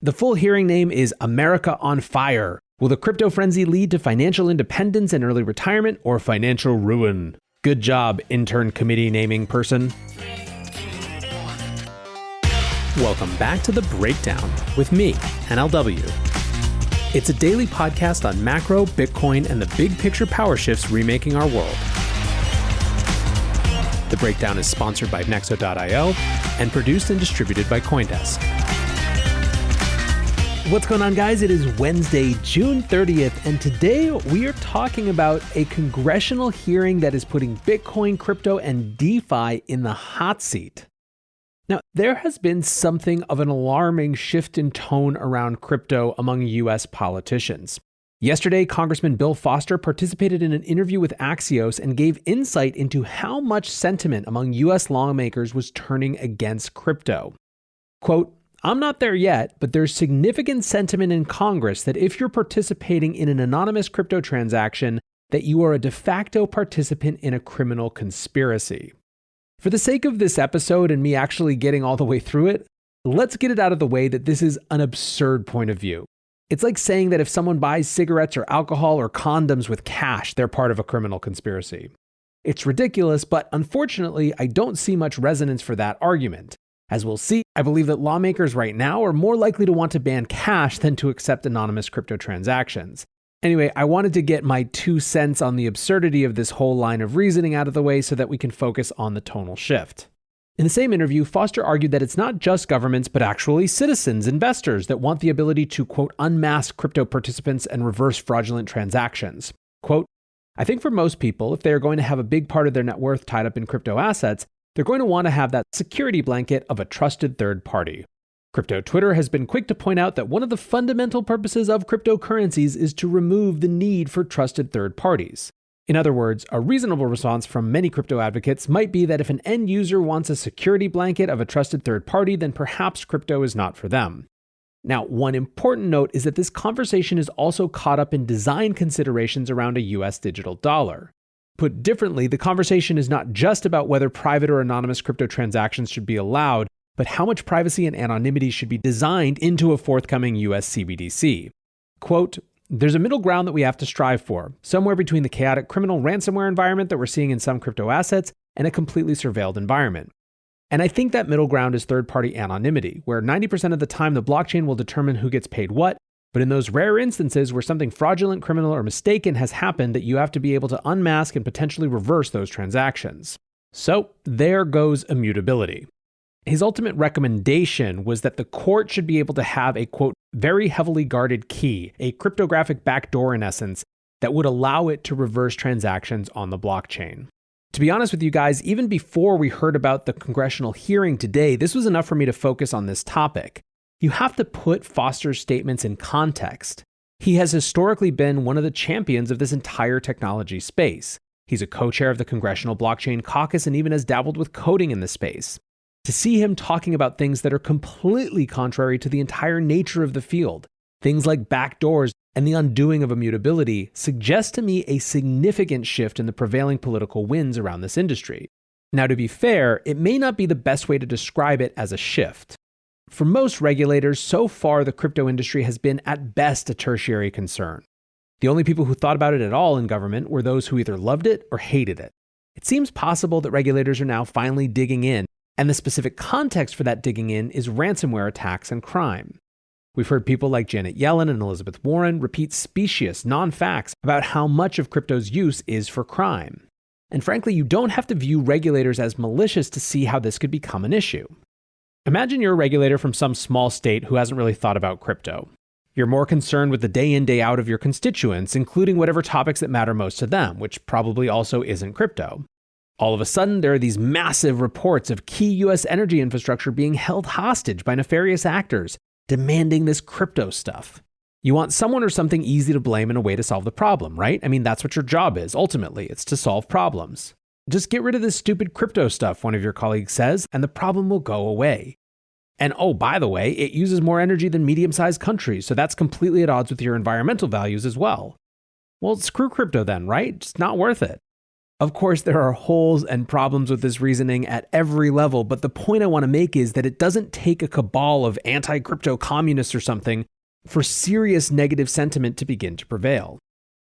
The full hearing name is America on Fire. Will the crypto frenzy lead to financial independence and early retirement or financial ruin? Good job, intern committee naming person. Welcome back to The Breakdown with me, NLW. It's a daily podcast on macro, Bitcoin, and the big picture power shifts remaking our world. The Breakdown is sponsored by Nexo.io and produced and distributed by CoinDesk. What's going on, guys? It is Wednesday, June 30th, and today we are talking about a congressional hearing that is putting Bitcoin, crypto, and DeFi in the hot seat. Now, there has been something of an alarming shift in tone around crypto among U.S. politicians. Yesterday, Congressman Bill Foster participated in an interview with Axios and gave insight into how much sentiment among U.S. lawmakers was turning against crypto. Quote, "I'm not there yet, but there's significant sentiment in Congress that if you're participating in an anonymous crypto transaction, that you are a de facto participant in a criminal conspiracy." For the sake of this episode and me actually getting all the way through it, let's get it out of the way that this is an absurd point of view. It's like saying that if someone buys cigarettes or alcohol or condoms with cash, they're part of a criminal conspiracy. It's ridiculous, but unfortunately, I don't see much resonance for that argument. As we'll see, I believe that lawmakers right now are more likely to want to ban cash than to accept anonymous crypto transactions. Anyway, I wanted to get my 2 cents on the absurdity of this whole line of reasoning out of the way so that we can focus on the tonal shift. In the same interview, Foster argued that it's not just governments, but actually citizens, investors that want the ability to, quote, unmask crypto participants and reverse fraudulent transactions. Quote, "I think for most people, if they are going to have a big part of their net worth tied up in crypto assets, they're going to want to have that security blanket of a trusted third party. Crypto Twitter has been quick to point out that one of the fundamental purposes of cryptocurrencies is to remove the need for trusted third parties. In other words, a reasonable response from many crypto advocates might be that if an end user wants a security blanket of a trusted third party, then perhaps crypto is not for them." Now, one important note is that this conversation is also caught up in design considerations around a US digital dollar. Put differently, the conversation is not just about whether private or anonymous crypto transactions should be allowed, but how much privacy and anonymity should be designed into a forthcoming US CBDC. Quote, "There's a middle ground that we have to strive for, somewhere between the chaotic criminal ransomware environment that we're seeing in some crypto assets and a completely surveilled environment. And I think that middle ground is third-party anonymity, where 90% of the time the blockchain will determine who gets paid what, but in those rare instances where something fraudulent, criminal, or mistaken has happened, that you have to be able to unmask and potentially reverse those transactions. So there goes immutability." His ultimate recommendation was that the court should be able to have a, quote, very heavily guarded key, a cryptographic backdoor in essence, that would allow it to reverse transactions on the blockchain. To be honest with you guys, even before we heard about the congressional hearing today, this was enough for me to focus on this topic. You have to put Foster's statements in context. He has historically been one of the champions of this entire technology space. He's a co-chair of the Congressional Blockchain Caucus and even has dabbled with coding in the space. To see him talking about things that are completely contrary to the entire nature of the field, things like backdoors and the undoing of immutability, suggests to me a significant shift in the prevailing political winds around this industry. Now, to be fair, it may not be the best way to describe it as a shift. For most regulators, so far the crypto industry has been at best a tertiary concern. The only people who thought about it at all in government were those who either loved it or hated it. It seems possible that regulators are now finally digging in, and the specific context for that digging in is ransomware attacks and crime. We've heard people like Janet Yellen and Elizabeth Warren repeat specious non-facts about how much of crypto's use is for crime. And frankly, you don't have to view regulators as malicious to see how this could become an issue. Imagine you're a regulator from some small state who hasn't really thought about crypto. You're more concerned with the day in, day out of your constituents, including whatever topics that matter most to them, which probably also isn't crypto. All of a sudden, there are these massive reports of key US energy infrastructure being held hostage by nefarious actors, demanding this crypto stuff. You want someone or something easy to blame and a way to solve the problem, right? I mean, that's what your job is. Ultimately, it's to solve problems. Just get rid of this stupid crypto stuff, one of your colleagues says, and the problem will go away. And oh, by the way, it uses more energy than medium-sized countries, so that's completely at odds with your environmental values as well. Well, screw crypto then, right? It's not worth it. Of course, there are holes and problems with this reasoning at every level, but the point I want to make is that it doesn't take a cabal of anti-crypto communists or something for serious negative sentiment to begin to prevail.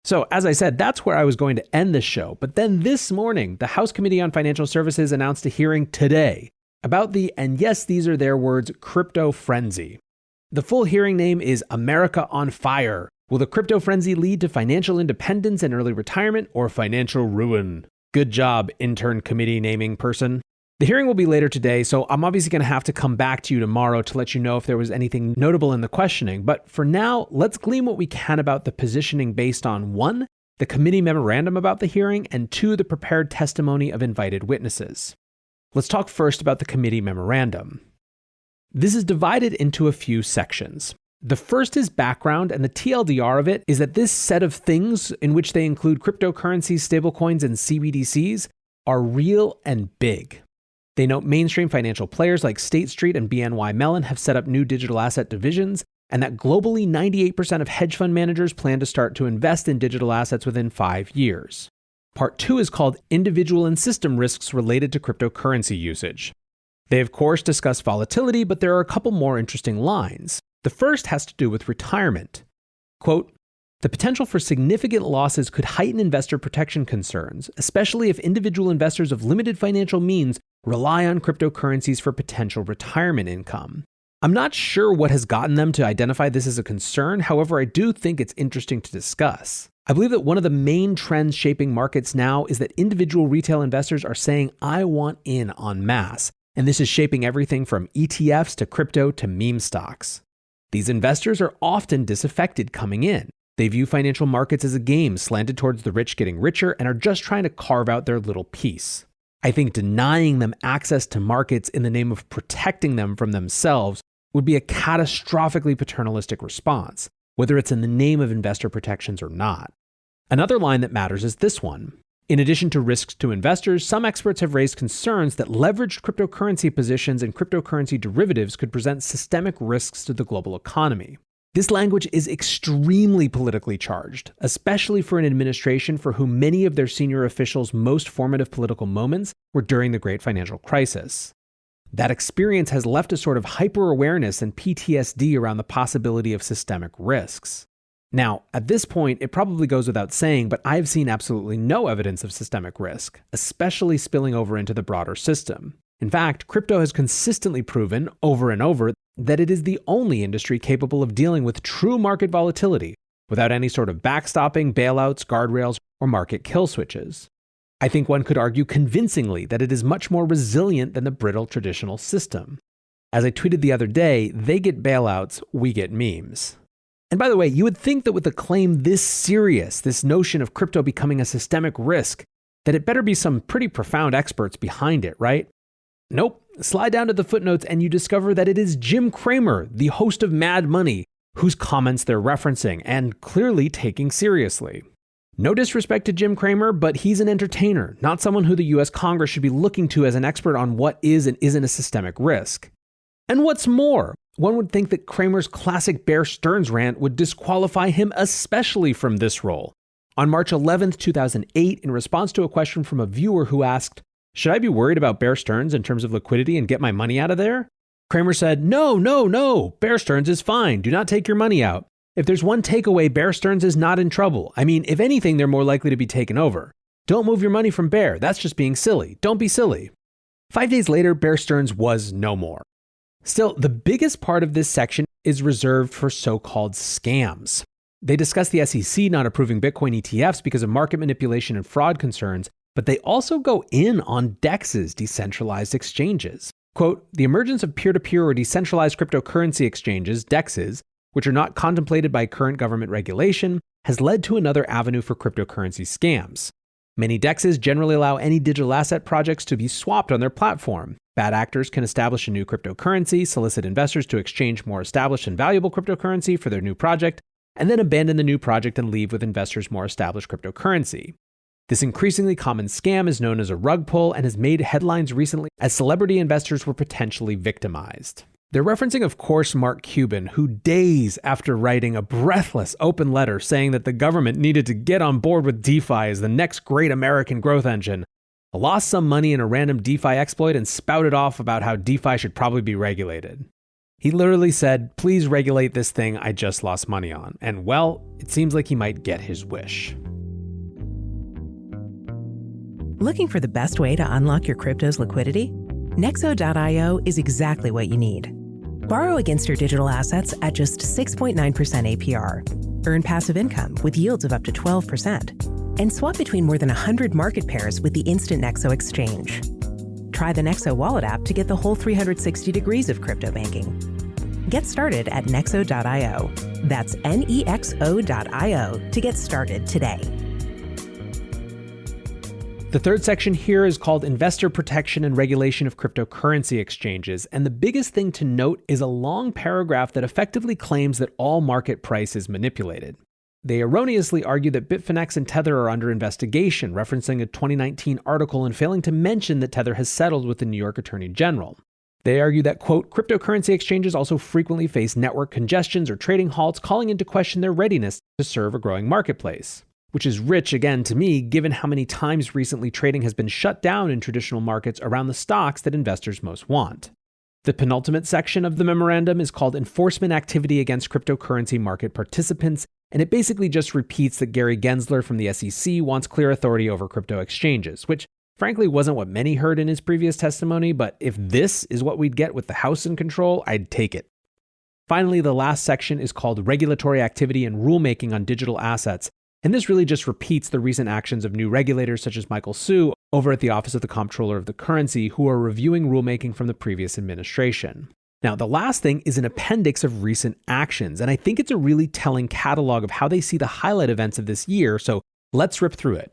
So, as I said, that's where I was going to end this show. But then this morning, the House Committee on Financial Services announced a hearing today about the, and yes, these are their words, crypto frenzy. The full hearing name is America on Fire. Will the crypto frenzy lead to financial independence and early retirement or financial ruin? Good job, intern committee naming person. The hearing will be later today, so I'm obviously going to have to come back to you tomorrow to let you know if there was anything notable in the questioning. But for now, let's glean what we can about the positioning based on 1, the committee memorandum about the hearing, and 2, the prepared testimony of invited witnesses. Let's talk first about the committee memorandum. This is divided into a few sections. The first is background, and the TLDR of it is that this set of things, in which they include cryptocurrencies, stablecoins, and CBDCs, are real and big. They note mainstream financial players like State Street and BNY Mellon have set up new digital asset divisions, and that globally 98% of hedge fund managers plan to start to invest in digital assets within 5 years. Part 2 is called Individual and System Risks Related to Cryptocurrency Usage. They, of course, discuss volatility, but there are a couple more interesting lines. The first has to do with retirement. Quote, the potential for significant losses could heighten investor protection concerns, especially if individual investors of limited financial means rely on cryptocurrencies for potential retirement income. I'm not sure what has gotten them to identify this as a concern. However, I do think it's interesting to discuss. I believe that one of the main trends shaping markets now is that individual retail investors are saying, I want in en masse. And this is shaping everything from ETFs to crypto to meme stocks. These investors are often disaffected coming in. They view financial markets as a game slanted towards the rich getting richer and are just trying to carve out their little piece. I think denying them access to markets in the name of protecting them from themselves would be a catastrophically paternalistic response, whether it's in the name of investor protections or not. Another line that matters is this one. In addition to risks to investors, some experts have raised concerns that leveraged cryptocurrency positions and cryptocurrency derivatives could present systemic risks to the global economy. This language is extremely politically charged, especially for an administration for whom many of their senior officials' most formative political moments were during the Great Financial Crisis. That experience has left a sort of hyper-awareness and PTSD around the possibility of systemic risks. Now, at this point, it probably goes without saying, but I've seen absolutely no evidence of systemic risk, especially spilling over into the broader system. In fact, crypto has consistently proven, over and over, that it is the only industry capable of dealing with true market volatility, without any sort of backstopping, bailouts, guardrails, or market kill switches. I think one could argue convincingly that it is much more resilient than the brittle traditional system. As I tweeted the other day, they get bailouts, we get memes. And by the way, you would think that with a claim this serious, this notion of crypto becoming a systemic risk, that it better be some pretty profound experts behind it, right? Nope. Slide down to the footnotes and you discover that it is Jim Cramer, the host of Mad Money, whose comments they're referencing and clearly taking seriously. No disrespect to Jim Cramer, but he's an entertainer, not someone who the US Congress should be looking to as an expert on what is and isn't a systemic risk. And what's more, one would think that Cramer's classic Bear Stearns rant would disqualify him especially from this role. On March 11th, 2008, in response to a question from a viewer who asked, should I be worried about Bear Stearns in terms of liquidity and get my money out of there? Cramer said, no, Bear Stearns is fine. Do not take your money out. If there's one takeaway, Bear Stearns is not in trouble. I mean, if anything, they're more likely to be taken over. Don't move your money from Bear. That's just being silly. Don't be silly. 5 days later, Bear Stearns was no more. Still, the biggest part of this section is reserved for so-called scams. They discuss the SEC not approving Bitcoin ETFs because of market manipulation and fraud concerns, but they also go in on DEXs, decentralized exchanges. Quote, the emergence of peer-to-peer or decentralized cryptocurrency exchanges, DEXs, which are not contemplated by current government regulation, has led to another avenue for cryptocurrency scams. Many DEXs generally allow any digital asset projects to be swapped on their platform. Bad actors can establish a new cryptocurrency, solicit investors to exchange more established and valuable cryptocurrency for their new project, and then abandon the new project and leave with investors' more established cryptocurrency. This increasingly common scam is known as a rug pull and has made headlines recently as celebrity investors were potentially victimized. They're referencing, of course, Mark Cuban, who days after writing a breathless open letter saying that the government needed to get on board with DeFi as the next great American growth engine, lost some money in a random DeFi exploit and spouted off about how DeFi should probably be regulated. He literally said, "Please regulate this thing I just lost money on." And well, it seems like he might get his wish. Looking for the best way to unlock your crypto's liquidity? Nexo.io is exactly what you need. Borrow against your digital assets at just 6.9% APR. Earn passive income with yields of up to 12%. And swap between more than 100 market pairs with the instant Nexo exchange. Try the Nexo wallet app to get the whole 360 degrees of crypto banking. Get started at Nexo.io. That's Nexo.io to get started today. The third section here is called Investor Protection and Regulation of Cryptocurrency Exchanges, and the biggest thing to note is a long paragraph that effectively claims that all market price is manipulated. They erroneously argue that Bitfinex and Tether are under investigation, referencing a 2019 article and failing to mention that Tether has settled with the New York Attorney General. They argue that, quote, cryptocurrency exchanges also frequently face network congestions or trading halts, calling into question their readiness to serve a growing marketplace. Which is rich, again, to me, given how many times recently trading has been shut down in traditional markets around the stocks that investors most want. The penultimate section of the memorandum is called Enforcement Activity Against Cryptocurrency Market Participants, and it basically just repeats that Gary Gensler from the SEC wants clear authority over crypto exchanges, which frankly wasn't what many heard in his previous testimony, but if this is what we'd get with the House in control, I'd take it. Finally, the last section is called Regulatory Activity and Rulemaking on Digital Assets. And this really just repeats the recent actions of new regulators such as Michael Hsu over at the Office of the Comptroller of the Currency, who are reviewing rulemaking from the previous administration. Now, the last thing is an appendix of recent actions, and I think it's a really telling catalog of how they see the highlight events of this year, so let's rip through it.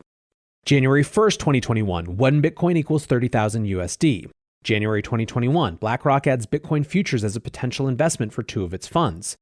January 1st, 2021, 1 Bitcoin equals 30,000 USD. January 2021, BlackRock adds Bitcoin futures as a potential investment for 2 of its funds.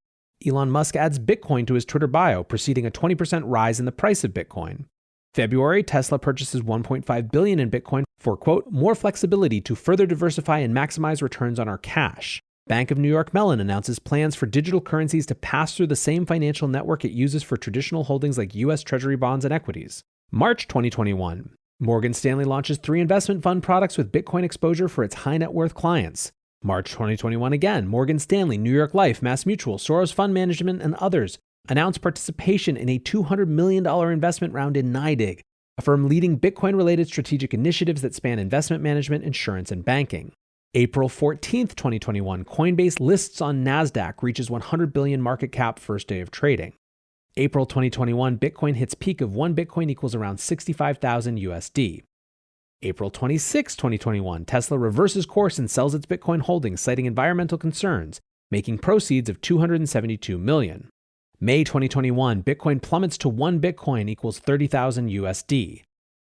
Elon Musk adds Bitcoin to his Twitter bio, preceding a 20% rise in the price of Bitcoin. February, Tesla purchases $1.5 billion in Bitcoin for, quote, more flexibility to further diversify and maximize returns on our cash. Bank of New York Mellon announces plans for digital currencies to pass through the same financial network it uses for traditional holdings like U.S. Treasury bonds and equities. March 2021, Morgan Stanley launches 3 investment fund products with Bitcoin exposure for its high net worth clients. March 2021 again, Morgan Stanley, New York Life, MassMutual, Soros Fund Management, and others announced participation in a $200 million investment round in NYDIG, a firm leading Bitcoin-related strategic initiatives that span investment management, insurance, and banking. April 14th, 2021, Coinbase lists on NASDAQ, reaches 100 billion market cap first day of trading. April 2021, Bitcoin hits peak of 1 Bitcoin equals around 65,000 USD. April 26, 2021, Tesla reverses course and sells its Bitcoin holdings, citing environmental concerns, making proceeds of $272 million. May 2021, Bitcoin plummets to 1 Bitcoin equals 30,000 USD.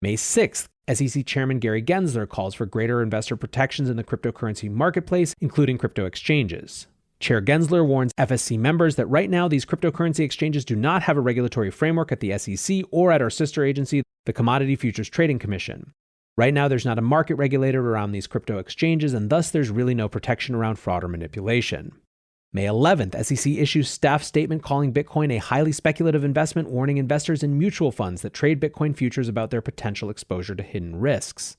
May 6th, SEC Chairman Gary Gensler calls for greater investor protections in the cryptocurrency marketplace, including crypto exchanges. Chair Gensler warns FSC members that right now these cryptocurrency exchanges do not have a regulatory framework at the SEC or at our sister agency, the Commodity Futures Trading Commission. Right now, there's not a market regulator around these crypto exchanges, and thus there's really no protection around fraud or manipulation. May 11th, SEC issues staff statement calling Bitcoin a highly speculative investment, warning investors in mutual funds that trade Bitcoin futures about their potential exposure to hidden risks.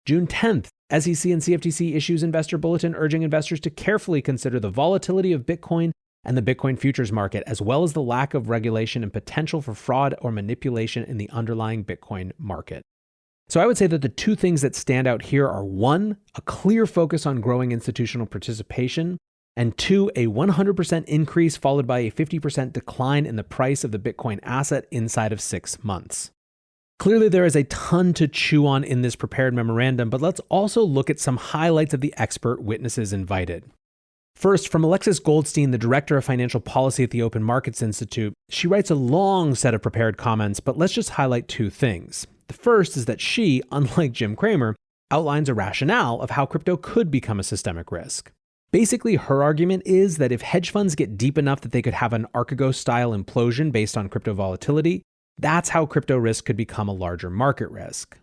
June 10th, SEC and CFTC issues investor bulletin urging investors to carefully consider the volatility of Bitcoin and the Bitcoin futures market, as well as the lack of regulation and potential for fraud or manipulation in the underlying Bitcoin market. So I would say that the 2 things that stand out here are 1, a clear focus on growing institutional participation, and 2, a 100% increase followed by a 50% decline in the price of the Bitcoin asset inside of 6 months. Clearly, there is a ton to chew on in this prepared memorandum, but let's also look at some highlights of the expert witnesses invited. First, from Alexis Goldstein, the Director of Financial Policy at the Open Markets Institute, she writes a long set of prepared comments, but let's just highlight 2 things. The first is that she, unlike Jim Cramer, outlines a rationale of how crypto could become a systemic risk. Basically, her argument is that if hedge funds get deep enough that they could have an Archegos-style implosion based on crypto volatility, that's how crypto risk could become a larger market risk.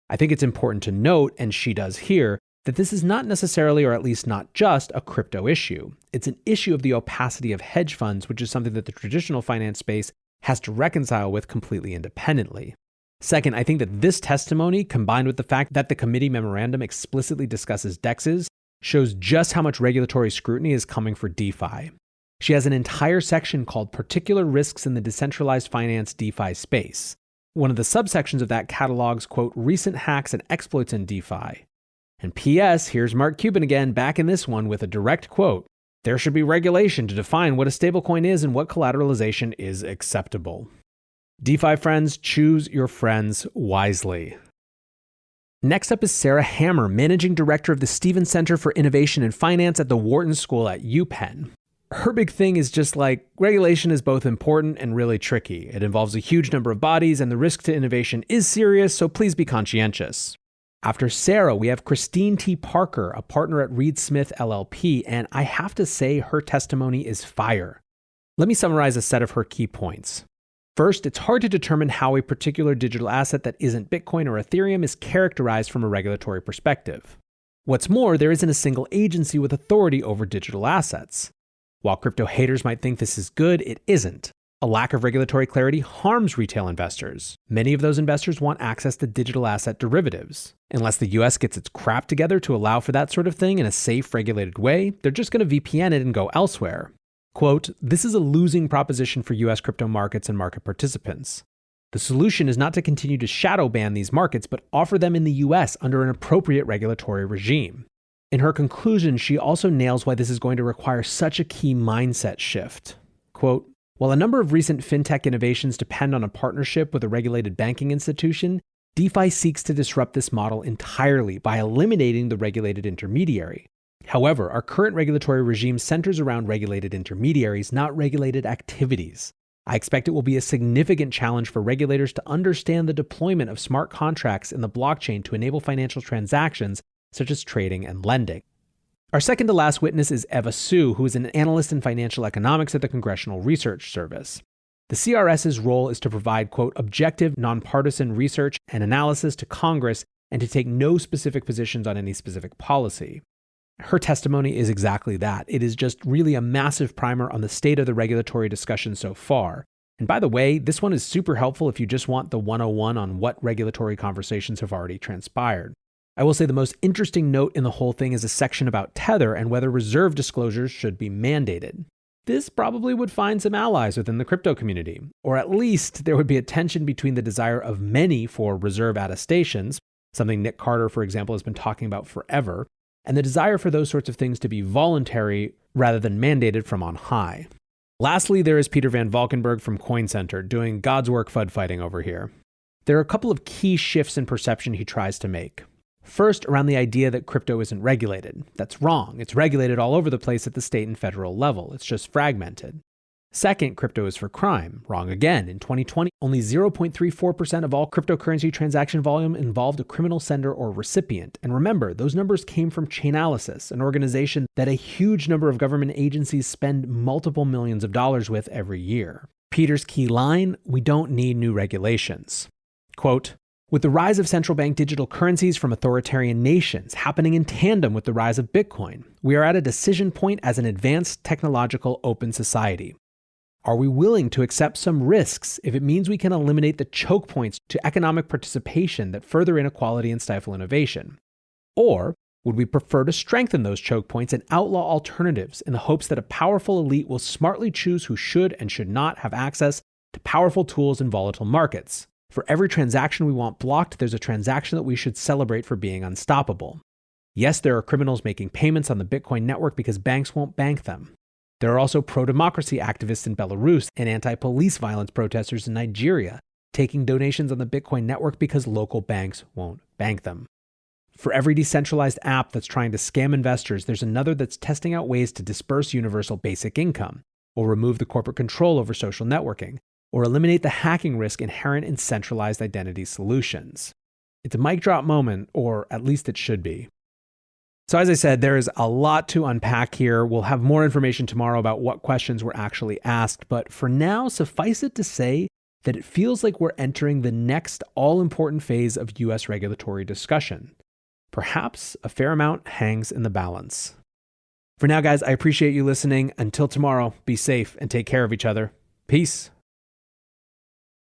I think it's important to note, and she does here, that this is not necessarily, or at least not just, a crypto issue. It's an issue of the opacity of hedge funds, which is something that the traditional finance space has to reconcile with completely independently. Second, I think that this testimony, combined with the fact that the committee memorandum explicitly discusses DEXs, shows just how much regulatory scrutiny is coming for DeFi. She has an entire section called Particular Risks in the Decentralized Finance DeFi Space. One of the subsections of that catalogs, quote, recent hacks and exploits in DeFi. And P.S., here's Mark Cuban again, back in this one with a direct quote, there should be regulation to define what a stablecoin is and what collateralization is acceptable. DeFi friends, choose your friends wisely. Next up is Sarah Hammer, Managing Director of the Stevens Center for Innovation and Finance at the Wharton School at UPenn. Her big thing is just like, regulation is both important and really tricky. It involves a huge number of bodies and the risk to innovation is serious, so please be conscientious. After Sarah, we have Christine T. Parker, a partner at Reed Smith LLP, and I have to say her testimony is fire. Let me summarize a set of her key points. First, it's hard to determine how a particular digital asset that isn't Bitcoin or Ethereum is characterized from a regulatory perspective. What's more, there isn't a single agency with authority over digital assets. While crypto haters might think this is good, it isn't. A lack of regulatory clarity harms retail investors. Many of those investors want access to digital asset derivatives. Unless the US gets its crap together to allow for that sort of thing in a safe, regulated way, they're just going to VPN it and go elsewhere. Quote, this is a losing proposition for US crypto markets and market participants. The solution is not to continue to shadow ban these markets, but offer them in the US under an appropriate regulatory regime. In her conclusion, she also nails why this is going to require such a key mindset shift. Quote, while a number of recent fintech innovations depend on a partnership with a regulated banking institution, DeFi seeks to disrupt this model entirely by eliminating the regulated intermediary. However, our current regulatory regime centers around regulated intermediaries, not regulated activities. I expect it will be a significant challenge for regulators to understand the deployment of smart contracts in the blockchain to enable financial transactions such as trading and lending. Our second to last witness is Eva Su, who is an analyst in financial economics at the Congressional Research Service. The CRS's role is to provide, quote, objective, nonpartisan research and analysis to Congress and to take no specific positions on any specific policy. Her testimony is exactly that. It is just really a massive primer on the state of the regulatory discussion so far. And by the way, this one is super helpful if you just want the 101 on what regulatory conversations have already transpired. I will say the most interesting note in the whole thing is a section about Tether and whether reserve disclosures should be mandated. This probably would find some allies within the crypto community, or at least there would be a tension between the desire of many for reserve attestations, something Nick Carter, for example, has been talking about forever, and the desire for those sorts of things to be voluntary rather than mandated from on high. Lastly, there is Peter Van Valkenburg from Coin Center doing God's work FUD fighting over here. There are a couple of key shifts in perception he tries to make. First, around the idea that crypto isn't regulated. That's wrong. It's regulated all over the place at the state and federal level. It's just fragmented. Second, crypto is for crime. Wrong again. In 2020, only 0.34% of all cryptocurrency transaction volume involved a criminal sender or recipient. And remember, those numbers came from Chainalysis, an organization that a huge number of government agencies spend multiple millions of dollars with every year. Peter's key line, we don't need new regulations. Quote, with the rise of central bank digital currencies from authoritarian nations happening in tandem with the rise of Bitcoin, we are at a decision point as an advanced technological open society. Are we willing to accept some risks if it means we can eliminate the choke points to economic participation that further inequality and stifle innovation? Or would we prefer to strengthen those choke points and outlaw alternatives in the hopes that a powerful elite will smartly choose who should and should not have access to powerful tools in volatile markets? For every transaction we want blocked, there's a transaction that we should celebrate for being unstoppable. Yes, there are criminals making payments on the Bitcoin network because banks won't bank them. There are also pro-democracy activists in Belarus and anti-police violence protesters in Nigeria taking donations on the Bitcoin network because local banks won't bank them. For every decentralized app that's trying to scam investors, there's another that's testing out ways to disperse universal basic income, or remove the corporate control over social networking, or eliminate the hacking risk inherent in centralized identity solutions. It's a mic drop moment, or at least it should be. So as I said, there is a lot to unpack here. We'll have more information tomorrow about what questions were actually asked, but for now, suffice it to say that it feels like we're entering the next all-important phase of US regulatory discussion. perhaps a fair amount hangs in the balance. For now, guys, I appreciate you listening. Until tomorrow, be safe and take care of each other. Peace.